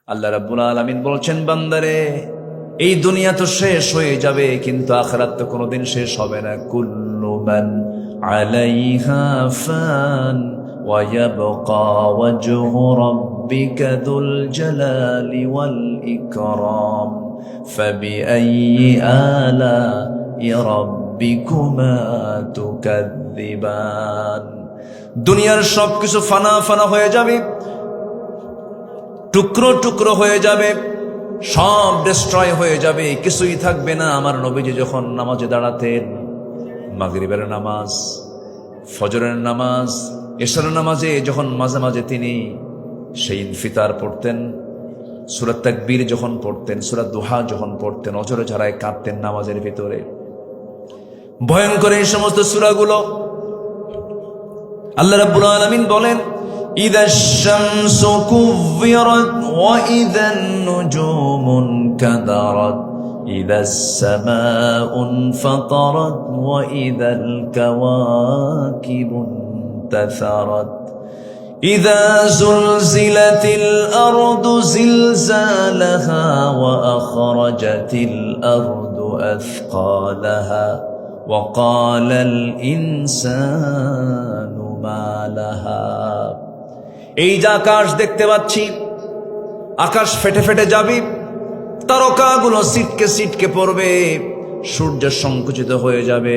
আল্লাহ রাব্বুল আলামিন বলছেন, বান্দারে এই দুনিয়া তো শেষ হয়ে যাবে, কিন্তু আখিরাত তো কোনোদিন শেষ হবে না। কুল্লু মান আলাইহা ফান ওয়া ইয়াবকা ওয়াজহু রাব্বিকা যুল জালালি ওয়াল ইকরাম ফাবিআইয়ি আলাই রাব্বিকুমা তুকাযযিবান। দুনিয়ার সবকিছু ফানা ফানা হয়ে যাবে, টুকরো টুকরো হয়ে যাবে, সব ডিস্ট্রয় হয়ে যাবে, কিছুই থাকবে না। আমার নবীজি যখন নামাজে দাঁড়াতেন, মাগরিবের নামাজ, ফজরের নামাজ, এশারের নামাজে যখন মাঝে মাঝে তিনি সেই ইনফিতার পড়তেন, সূরা তাকবীর যখন পড়তেন, সূরা দুহা যখন পড়তেন, অজরে ঝাড়ায় কাঁদতেন নামাজের ভিতরে। ভয়ঙ্কর এই সমস্ত সূরাগুলো। আল্লাহ রাব্বুল আলামিন বলেন, إذا الشمس كورت وإذا النجوم انكدرت إذا السماء انفطرت وإذا الكواكب انتثرت إذا زلزلت الأرض زلزالها وأخرجت الأرض أثقالها وقال الإنسان ما لها। এই যে আকাশ দেখতে পাচ্ছি, আকাশ ফেটে ফেটে যাবে, তারকাগুলো ছিটকে ছিটকে পড়বে, সূর্য সংকুচিত হয়ে যাবে,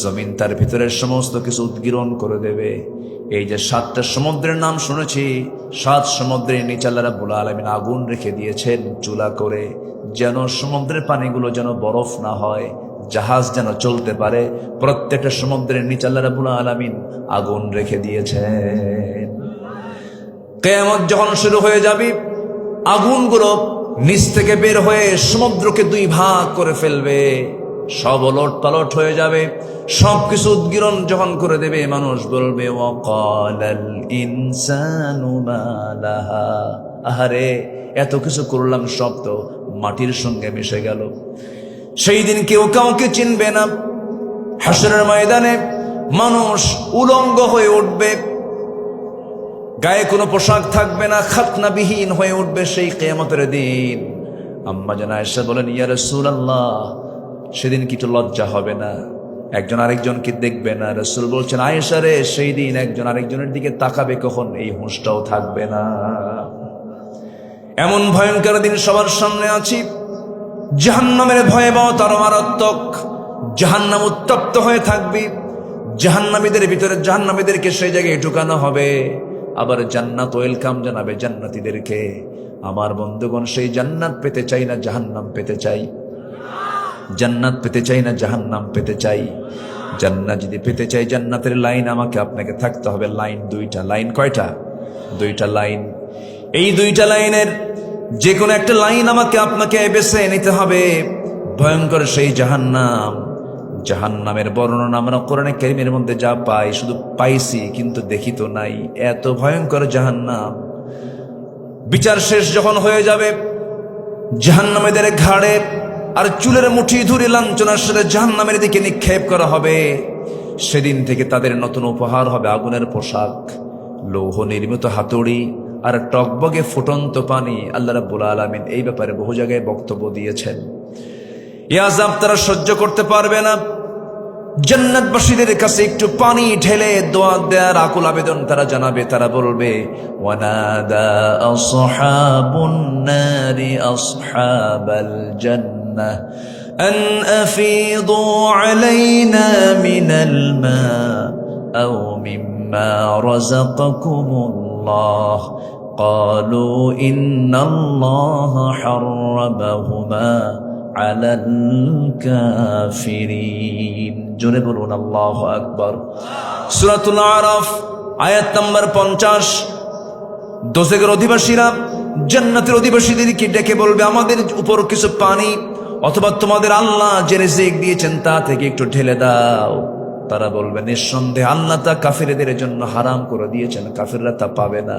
জমিন তার ভিতরের সমস্ত কিছু উদ্গীরণ করে দেবে। এই যে 7টা সমুদ্রের নাম শুনেছি, 7 সমুদ্রের নিচে আল্লাহ রাব্বুল আলামিন আগুন রেখে দিয়েছেন চুলা করে, যেন সমুদ্রের পানিগুলো যেন বরফ না হয়, জাহাজ যেন চলতে পারে। প্রত্যেকটা সমুদ্রের নিচে আল্লাহ রাব্বুল আলামিন আগুন রেখে দিয়েছেন। কিয়ামত যখন শুরু হয়ে যাবে, আগুনগুলো নিচ থেকে বের হয়ে সমুদ্রকে 2 ভাগ করে ফেলবে, সব ওলট পালট হয়ে যাবে, সবকিছু উদ্গীরণ যখন করে দেবে, মানুষ বলবে ওয়াকালাল ইনসানু মা লাহা। আহারে, এত কিছু করলাম, সব তো মাটির সঙ্গে মিশে গেল। সেই দিন কেউ কাউকে চিনবে না। হাসরের ময়দানে মানুষ উলঙ্গ হয়ে উঠবে, গায়ে কোনো পোশাক থাকবে না, খাতনাবিহীন হয়ে উঠবে সেই কিয়ামতের দিন। আম্মা জান আয়েশা বলেন, ইয়া রাসূলুল্লাহ, সেদিন কি একটু লজ্জা হবে না? একজন আরেকজনকে দেখবে না। রাসূল বলছেন, আয়েশা রে, সেই দিন একজন আরেকজনের দিকে তাকাবে কখন, এই হুঁশটাও থাকবে না। এমন ভয়ঙ্কর দিন সবার সামনে আছি। জাহান্নামের ভয়াবহতা আরো মারাত্মক। জাহান্নাম উত্তপ্ত হয়ে থাকবে, জাহান্নামীদের ভিতরে জাহান্নামীদেরকে সেই জায়গায় ঢুকানো হবে, আবার জান্নাত ওয়েলকাম জানাবে জান্নাতীদেরকে। আমার বন্ধুগণ, সেই জান্নাত পেতে চাই না জাহান্নাম পেতে চাই? জান্নাত পেতে চাই না জাহান্নাম পেতে চাই? জান্নাত যদি পেতে চাই, জান্নাতের লাইন আমাকে আপনাকে থাকতে হবে। লাইন 2টা। লাইন কয়টা? 2টা লাইন। এই 2টা লাইনের যে কোনো একটা লাইন আমাকে আপনাকে বেছে নিতে হবে। ভয়ঙ্কর সেই জাহান্নাম, জাহান্নামের বর্ণনা আমরা কোরআনে কারীমের মধ্যে যা পাই, শুধু পাইছি কিন্তু দেখি তো নাই। এত ভয়ঙ্কর জাহান্নাম। বিচার শেষ যখন হয়ে যাবে, জাহান্নামীদের ঘাড়ে আর চুলের মুঠি ধরে লাঞ্ছনার সাথে জাহান্নামের দিকে নিক্ষেপ করা হবে। সেদিন থেকে তাদের নতুন উপহার হবে আগুনের পোশাক, লৌহ নির্মিত হাতুড়ি আর টকবগে ফুটন্ত পানি। আল্লাহ রাব্বুল আলামিন এই ব্যাপারে বহু জায়গায় বক্তব্য দিয়েছেন। এই আযাব তারা সহ্য করতে পারবে না। জান্নাতবাসীদের কাছে একটু পানি ঢেলে দোয়া দেয়ার আকুল আবেদন তারা জানাবে। তারা বলবে, ওয়ানাদা আসহাবুন নারি আসহাবাল জান্নাহ আন আফিদু আলাইনা মিনাল মা আও মিম্মা রাযাকাকুমুল্লাহ قالوا إن الله حرمهما على الكافرين। জোরে বলুন আল্লাহু আকবার। সূরাতুল আরাফ আয়াত নাম্বার 50। দোজখের অধিবাসীরা জান্নাতের অধিবাসীদেরকে ডেকে বলবে, আমাদের উপর কিছু পানি অথবা তোমাদের আল্লাহ যে রিজিক দিয়েছেন তা থেকে একটু ঢেলে দাও। তারা বলবে, নিঃসন্দেহে আল্লাহ তা কাফিরদের জন্য হারাম করে দিয়েছেন, কাফিররা তা পাবে না।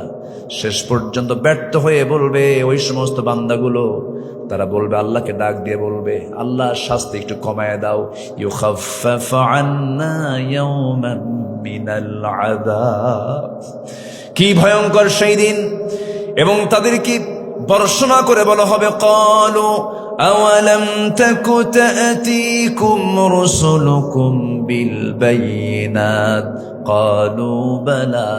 শেষ পর্যন্ত ব্যর্থ হয়ে বলবে ওই সমস্ত বান্দাগুলো, তারা বলবে, আল্লাহকে ডাক দিয়ে বলবে, আল্লাহ শাস্তি একটু কমায় দাও। ইউখাফফাফু আন্না ইয়াওমান মিনাল আযাব। কি ভয়ঙ্কর সেই দিন! এবং তাদেরকে বর্ষনা করে বলা হবে ক্বালু আওয়ালাম তাকু তা'তিকুম রুসুলুকুম বিল বায়িনাত ক্বালু বালা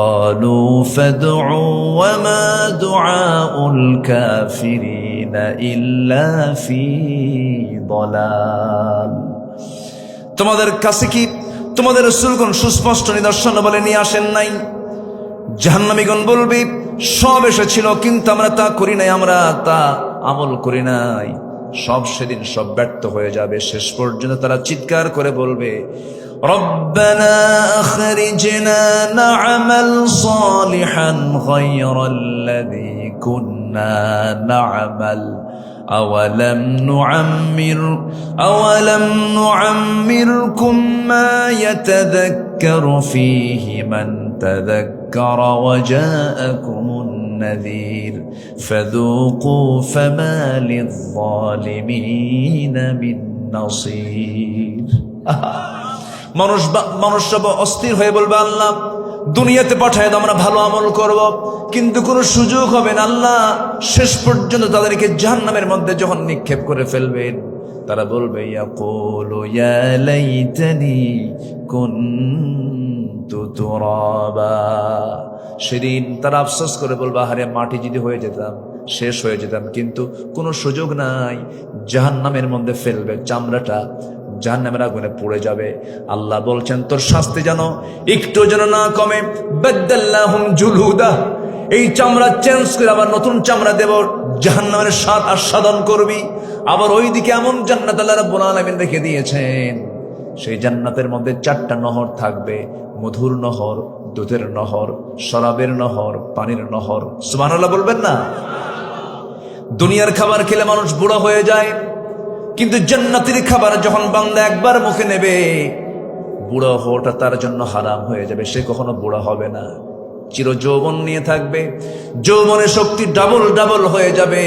قالوا فادعوا وما دعاء الكافرين إلا في ضلال তোমাদের কাছে কি তোমাদের রাসূলগণ সুস্পষ্ট নিদর্শন বলে নিয়ে আসেন নাই? জাহান্নামীগণ বলবে সব এসেছিল কিন্তু আমরা তা করি নাই, আমরা তা আমল করি নাই। সব সেদিন সব ব্যর্থ হয়ে যাবে। শেষ পর্যন্ত তারা চিৎকার করে বলবে ربنا أخرجنا نعمل صالحا غير الذي كنا نعمل أولم نعمركم ما يتذكر فيه من تذكر وجاءكم النذير فذوقوا فما للظالمين من نصير মানুষ সব অস্থির হয়ে বলবে আল্লাহ দুনিয়াতে পাঠায় দাও, আমরা ভালো আমল করব, কিন্তু কোনো সুযোগ হবে না। আল্লাহ শেষ পর্যন্ত তাদেরকে জাহান্নামের মধ্যে যখন নিক্ষেপ করে ফেলবেন, তারা বলবে ইয়াকুলু ইয়া লাইতানি কুনতু তুরাবা। সেদিন তারা আফসোস করে বলবে আরে মাটি যদি হয়ে যেতাম, শেষ হয়ে যেতাম, কিন্তু কোনো সুযোগ নাই। জাহান্নামের মধ্যে ফেলবে, চামড়াটা জাহান্নামের আগুনে পড়ে যাবে। আল্লাহ বলছেন তোর শাস্তি যেন একটু যেন না কমে। বাদদাল্লাহুম জুলুদা, এই চামড়া চেঞ্জ করে আবার নতুন চামড়া দেব, জাহান্নামের স্বাদ আস্বাদন করবি। আবার ওইদিকে এমন জান্নাত আল্লাহ রাব্বুল আলামিন রেখে দিয়েছেন, সেই জান্নাতের মধ্যে 4টা নহর থাকবে, মধুর নহর, দুধের নহর, শরাবের নহর, পানির নহর। সুবহানাল্লাহ বলবেন না? দুনিয়ার খাবার খেলে মানুষ বুড়ো হয়ে যায়, কিন্তু জান্নাতের খাবার যখন বান্দা একবার মুখে নেবে, বুড়ো হওয়াটা তার জন্য হারাম হয়ে যাবে। সে কখনো বুড়ো হবে না, চির যৌবন নিয়ে থাকবে। যৌবনের শক্তি ডাবল ডাবল হয়ে যাবে।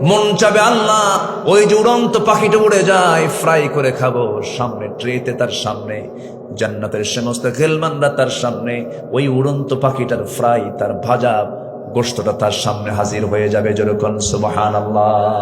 মন চাবে আল্লাহ ওই যে উড়ন্ত পাখিটা উড়ে যায়, ফ্রাই করে খাবো। সামনে ট্রেতে তার সামনে জান্নাতের সমস্ত খেলমানরা তার সামনে, ওই উড়ন্ত পাখিটার ফ্রাই, তার ভাজা গোশতটা তার সামনে হাজির হয়ে যাবে। যেরকম সুবহানাল্লাহ।